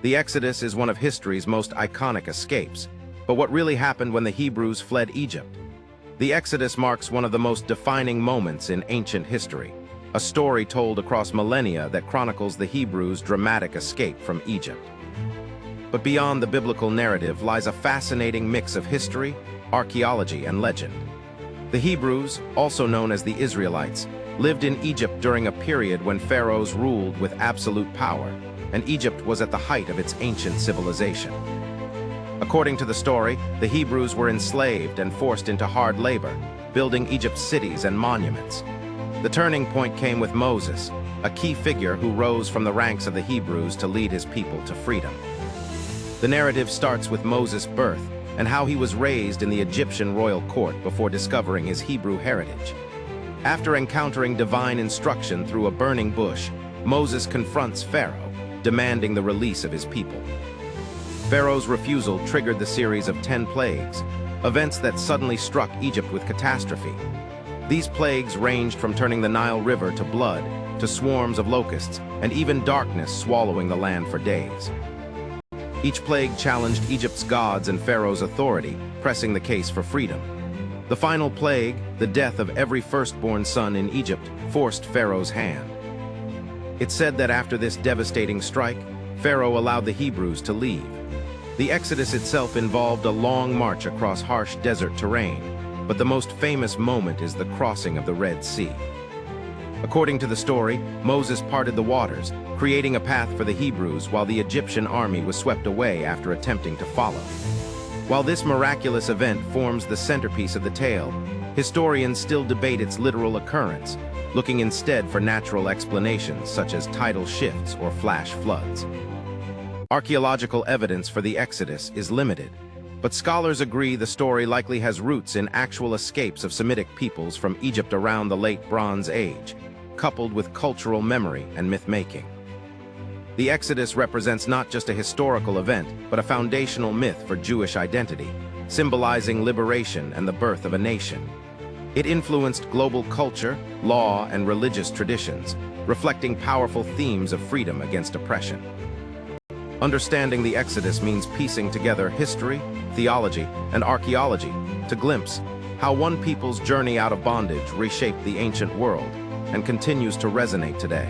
The Exodus is one of history's most iconic escapes, but what really happened when the Hebrews fled Egypt? The Exodus marks one of the most defining moments in ancient history, a story told across millennia that chronicles the Hebrews' dramatic escape from Egypt. But beyond the biblical narrative lies a fascinating mix of history, archaeology, and legend. The Hebrews, also known as the Israelites, lived in Egypt during a period when pharaohs ruled with absolute power, and Egypt was at the height of its ancient civilization. According to the story, the Hebrews were enslaved and forced into hard labor, building Egypt's cities and monuments. The turning point came with Moses, a key figure who rose from the ranks of the Hebrews to lead his people to freedom. The narrative starts with Moses' birth and how he was raised in the Egyptian royal court before discovering his Hebrew heritage. After encountering divine instruction through a burning bush, Moses confronts Pharaoh, demanding the release of his people. Pharaoh's refusal triggered the series of 10 plagues, events that suddenly struck Egypt with catastrophe. These plagues ranged from turning the Nile River to blood, to swarms of locusts, and even darkness swallowing the land for days. Each plague challenged Egypt's gods and Pharaoh's authority, pressing the case for freedom. The final plague, the death of every firstborn son in Egypt, forced Pharaoh's hand. It's said that after this devastating strike, Pharaoh allowed the Hebrews to leave. The Exodus itself involved a long march across harsh desert terrain, but the most famous moment is the crossing of the Red Sea. According to the story, Moses parted the waters, creating a path for the Hebrews while the Egyptian army was swept away after attempting to follow. While this miraculous event forms the centerpiece of the tale, historians still debate its literal occurrence, looking instead for natural explanations such as tidal shifts or flash floods. Archaeological evidence for the Exodus is limited, but scholars agree the story likely has roots in actual escapes of Semitic peoples from Egypt around the Late Bronze Age, coupled with cultural memory and myth-making. The Exodus represents not just a historical event, but a foundational myth for Jewish identity, symbolizing liberation and the birth of a nation. It influenced global culture, law, and religious traditions, reflecting powerful themes of freedom against oppression. Understanding the Exodus means piecing together history, theology, and archaeology to glimpse how one people's journey out of bondage reshaped the ancient world and continues to resonate today.